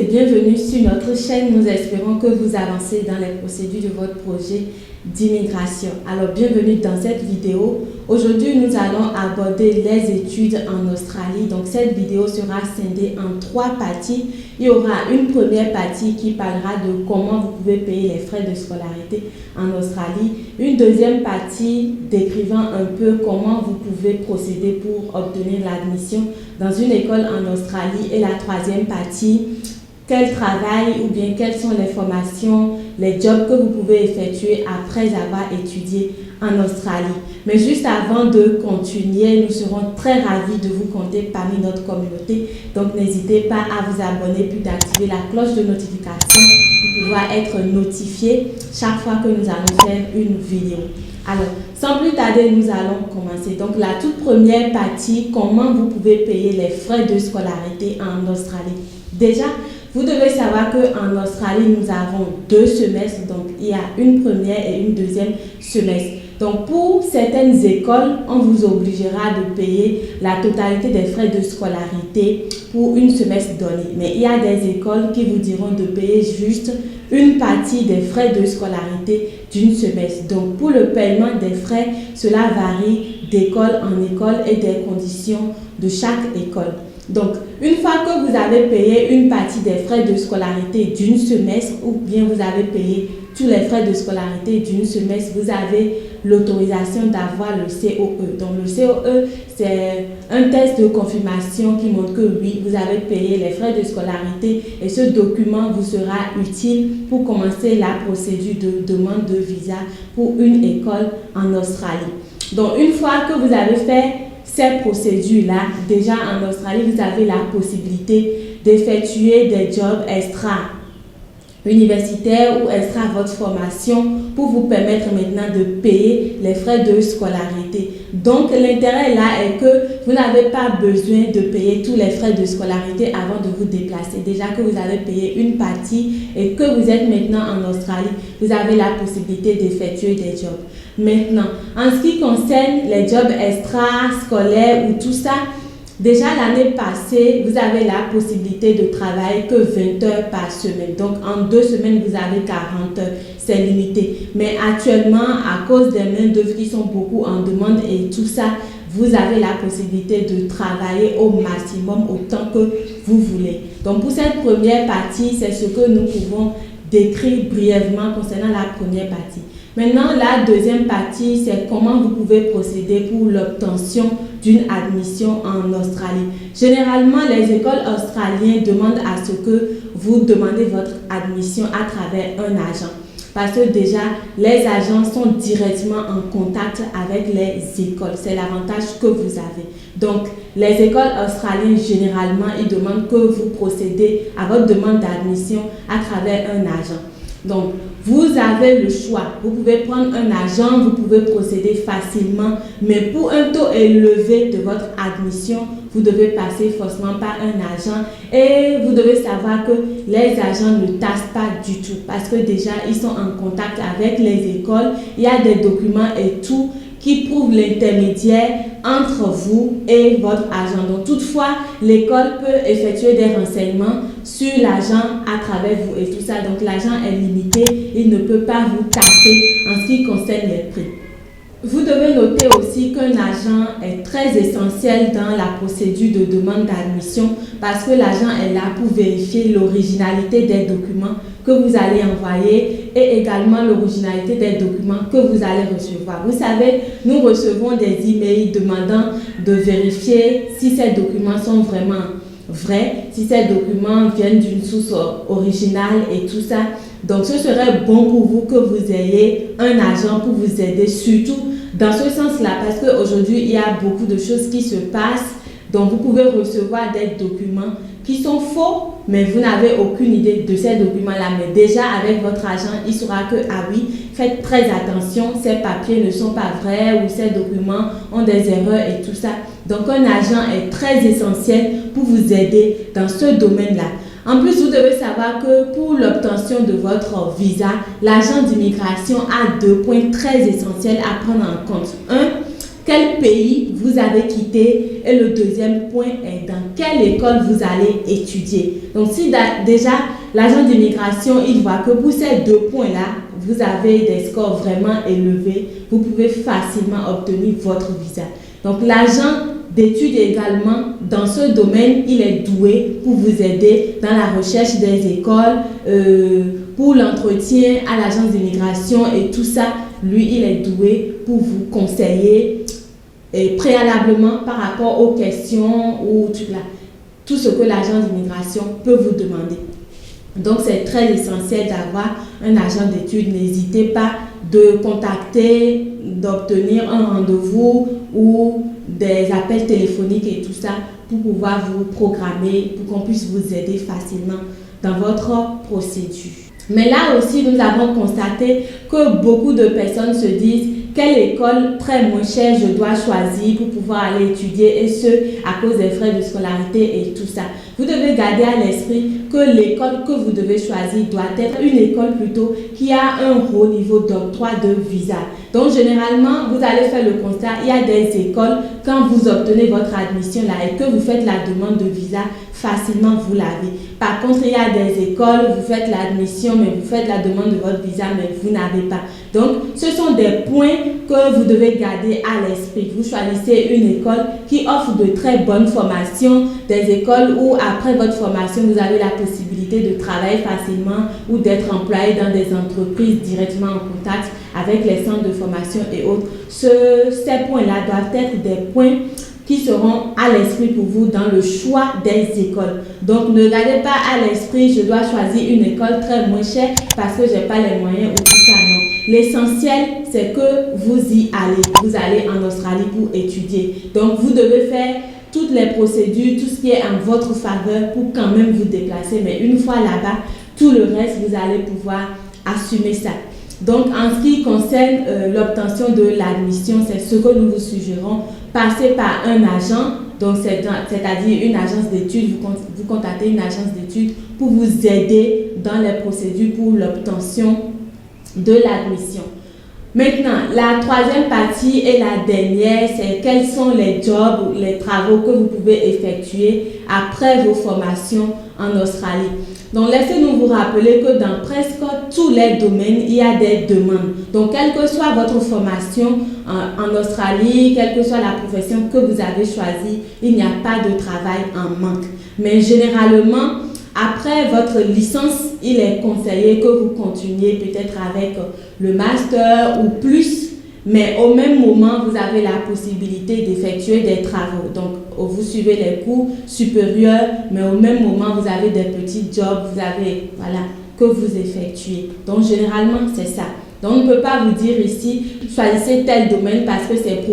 bienvenue sur notre chaîne. Nous espérons que vous avancez dans les procédures de votre projet d'immigration. Alors, bienvenue dans cette vidéo. Aujourd'hui, nous allons aborder les études en Australie. Donc, cette vidéo sera scindée en 3 parties. Il y aura une première partie qui parlera de comment vous pouvez payer les frais de scolarité en Australie. Une deuxième partie décrivant un peu comment vous pouvez procéder pour obtenir l'admission dans une école en Australie. Et la troisième partie, quel travail ou bien quelles sont les formations, les jobs que vous pouvez effectuer après avoir étudié en Australie. Mais juste avant de continuer, nous serons très ravis de vous compter parmi notre communauté. Donc n'hésitez pas à vous abonner puis d'activer la cloche de notification pour pouvoir être notifié chaque fois que nous allons faire une vidéo. Alors, sans plus tarder, nous allons commencer. Donc la toute première partie, comment vous pouvez payer les frais de scolarité en Australie. Déjà, vous devez savoir qu'en Australie, nous avons 2 semestres. Donc, il y a une première et une deuxième semestre. Donc, pour certaines écoles, on vous obligera de payer la totalité des frais de scolarité pour une semestre donné. Mais il y a des écoles qui vous diront de payer juste une partie des frais de scolarité d'une semestre. Donc, pour le paiement des frais, cela varie d'école en école et des conditions de chaque école. Donc, une fois que vous avez payé une partie des frais de scolarité d'une semestre ou bien vous avez payé tous les frais de scolarité d'une semestre, vous avez l'autorisation d'avoir le COE. Donc, le COE, c'est un test de confirmation qui montre que oui, vous avez payé les frais de scolarité et ce document vous sera utile pour commencer la procédure de demande de visa pour une école en Australie. Donc, une fois que vous avez fait ces procédures-là, déjà en Australie, vous avez la possibilité d'effectuer des jobs extra universitaires ou extra votre formation pour vous permettre maintenant de payer les frais de scolarité. Donc, l'intérêt là est que vous n'avez pas besoin de payer tous les frais de scolarité avant de vous déplacer. Déjà que vous avez payé une partie et que vous êtes maintenant en Australie, vous avez la possibilité d'effectuer des jobs. Maintenant, en ce qui concerne les jobs extra-scolaires ou tout ça, déjà l'année passée, vous avez la possibilité de travailler que 20 heures par semaine. Donc, en 2 semaines, vous avez 40 heures. C'est limité. Mais actuellement, à cause des main-d'œuvre qui sont beaucoup en demande et tout ça, vous avez la possibilité de travailler au maximum autant que vous voulez. Donc, pour cette première partie, c'est ce que nous pouvons décrire brièvement concernant la première partie. Maintenant, la deuxième partie, c'est comment vous pouvez procéder pour l'obtention d'une admission en Australie. Généralement, les écoles australiennes demandent à ce que vous demandez votre admission à travers un agent. Parce que déjà, les agents sont directement en contact avec les écoles. C'est l'avantage que vous avez. Donc, les écoles australiennes, généralement, ils demandent que vous procédez à votre demande d'admission à travers un agent. Donc, vous avez le choix. Vous pouvez prendre un agent, vous pouvez procéder facilement, mais pour un taux élevé de votre admission, vous devez passer forcément par un agent et vous devez savoir que les agents ne tassent pas du tout parce que déjà, ils sont en contact avec les écoles. Il y a des documents et tout qui prouvent l'intermédiaire entre vous et votre agent. Donc, toutefois, l'école peut effectuer des renseignements sur l'agent à travers vous et tout ça. Donc, l'agent est limité. Il ne peut pas vous tasser en ce qui concerne les prix. Vous devez noter aussi qu'un agent est très essentiel dans la procédure de demande d'admission parce que l'agent est là pour vérifier l'originalité des documents que vous allez envoyer et également l'originalité des documents que vous allez recevoir. Vous savez, nous recevons des emails demandant de vérifier si ces documents sont vraiment vrais, si ces documents viennent d'une source originale et tout ça. Donc, ce serait bon pour vous que vous ayez un agent pour vous aider, surtout dans ce sens-là, parce qu'aujourd'hui, il y a beaucoup de choses qui se passent. Donc, vous pouvez recevoir des documents qui sont faux, mais vous n'avez aucune idée de ces documents-là. Mais déjà, avec votre agent, il saura que, ah oui, faites très attention, ces papiers ne sont pas vrais ou ces documents ont des erreurs et tout ça. Donc, un agent est très essentiel pour vous aider dans ce domaine-là. En plus, vous devez savoir que pour l'obtention de votre visa, l'agent d'immigration a 2 points très essentiels à prendre en compte. 1, quel pays vous avez quitté et le deuxième point est dans quelle école vous allez étudier. Donc si déjà l'agent d'immigration il voit que pour ces deux points-là, vous avez des scores vraiment élevés, vous pouvez facilement obtenir votre visa. Donc l'agent d'études également, dans ce domaine, il est doué pour vous aider dans la recherche des écoles, pour l'entretien à l'agence d'immigration et tout ça. Lui, il est doué pour vous conseiller préalablement par rapport aux questions ou tout ce que l'agent d'immigration peut vous demander. Donc, c'est très essentiel d'avoir un agent d'études. N'hésitez pas de contacter, d'obtenir un rendez-vous ou des appels téléphoniques et tout ça pour pouvoir vous programmer, pour qu'on puisse vous aider facilement dans votre procédure. Mais là aussi, nous avons constaté que beaucoup de personnes se disent quelle école très moins chère je dois choisir pour pouvoir aller étudier et ce, à cause des frais de scolarité et tout ça. Vous devez garder à l'esprit que l'école que vous devez choisir doit être une école plutôt qui a un haut niveau d'octroi de visa. Donc généralement, vous allez faire le constat, il y a des écoles, quand vous obtenez votre admission là et que vous faites la demande de visa, facilement vous l'avez. Par contre, il y a des écoles, vous faites l'admission, mais vous faites la demande de votre visa, mais vous n'avez pas. Donc, ce sont des points que vous devez garder à l'esprit. Vous choisissez une école qui offre de très bonnes formations, des écoles où après votre formation, vous avez la possibilité de travailler facilement ou d'être employé dans des entreprises directement en contact avec les centres de formation et autres. Ces points-là doivent être des points qui seront à l'esprit pour vous dans le choix des écoles. Donc, ne gardez pas à l'esprit, je dois choisir une école très moins chère parce que je n'ai pas les moyens ou tout ça, non. L'essentiel, c'est que vous y allez. Vous allez en Australie pour étudier. Donc, vous devez faire toutes les procédures, tout ce qui est en votre faveur pour quand même vous déplacer. Mais une fois là-bas, tout le reste, vous allez pouvoir assumer ça. Donc, en ce qui concerne l'obtention de l'admission, c'est ce que nous vous suggérons. Passez par un agent, donc c'est-à-dire une agence d'études, vous contactez une agence d'études pour vous aider dans les procédures pour l'obtention de l'admission. Maintenant, la troisième partie et la dernière, c'est quels sont les jobs ou les travaux que vous pouvez effectuer après vos formations en Australie. Donc, laissez-nous vous rappeler que dans presque tous les domaines, il y a des demandes. Donc, quelle que soit votre formation en Australie, quelle que soit la profession que vous avez choisie, il n'y a pas de travail en manque. Mais généralement, après votre licence, il est conseillé que vous continuiez peut-être avec le master ou plus, mais au même moment, vous avez la possibilité d'effectuer des travaux. Donc, vous suivez les cours supérieurs, mais au même moment, vous avez des petits jobs, vous avez, que vous effectuez. Donc, généralement, c'est ça. Donc, on ne peut pas vous dire ici, choisissez tel domaine parce que c'est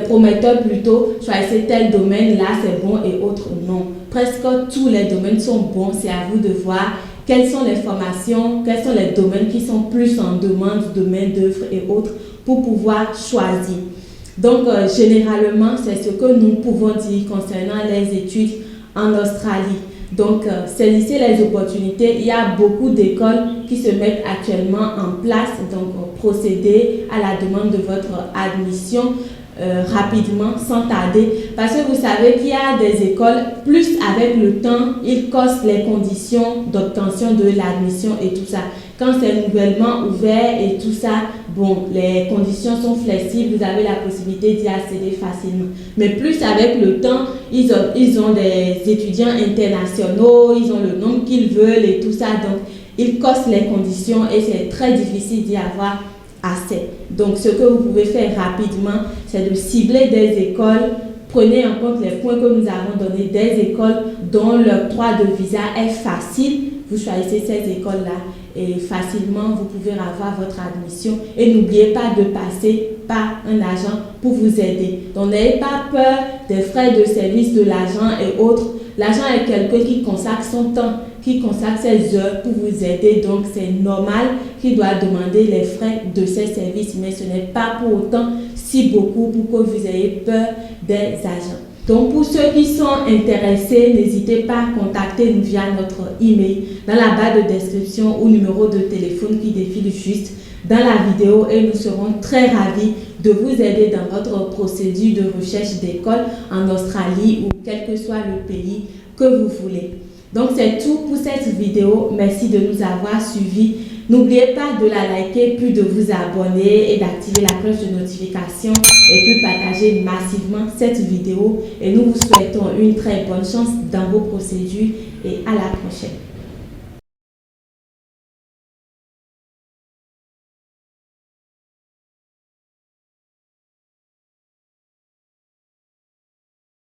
prometteur plutôt, choisissez tel domaine, là c'est bon et autres non. Presque tous les domaines sont bons, c'est à vous de voir quelles sont les formations, quels sont les domaines qui sont plus en demande de main-d'œuvre et autres pour pouvoir choisir. Donc, généralement, c'est ce que nous pouvons dire concernant les études en Australie. Donc, saisissez les opportunités. Il y a beaucoup d'écoles qui se mettent actuellement en place. Donc, procédez à la demande de votre admission rapidement, sans tarder. Parce que vous savez qu'il y a des écoles, plus avec le temps, ils corsent les conditions d'obtention de l'admission et tout ça. Quand c'est nouvellement ouvert et tout ça, bon, les conditions sont flexibles, vous avez la possibilité d'y accéder facilement. Mais plus avec le temps, ils ont des étudiants internationaux, ils ont le nombre qu'ils veulent et tout ça. Donc, ils corsent les conditions et c'est très difficile d'y avoir accès. Donc, ce que vous pouvez faire rapidement, c'est de cibler des écoles. Prenez en compte les points que nous avons donnés, des écoles dont l'octroi de visa est facile. Vous choisissez ces écoles-là et facilement, vous pouvez avoir votre admission. Et n'oubliez pas de passer par un agent pour vous aider. Donc, n'ayez pas peur des frais de service de l'agent et autres. L'agent est quelqu'un qui consacre son temps, qui consacre ses heures pour vous aider. Donc, c'est normal qu'il doit demander les frais de ses services. Mais ce n'est pas pour autant si beaucoup pour que vous ayez peur des agents. Donc, pour ceux qui sont intéressés, n'hésitez pas à contacter via notre email dans la barre de description ou numéro de téléphone qui défile juste dans la vidéo et nous serons très ravis de vous aider dans votre procédure de recherche d'école en Australie ou quel que soit le pays que vous voulez. Donc c'est tout pour cette vidéo. Merci de nous avoir suivis. N'oubliez pas de la liker, puis de vous abonner et d'activer la cloche de notification et puis partager massivement cette vidéo. Et nous vous souhaitons une très bonne chance dans vos procédures et à la prochaine.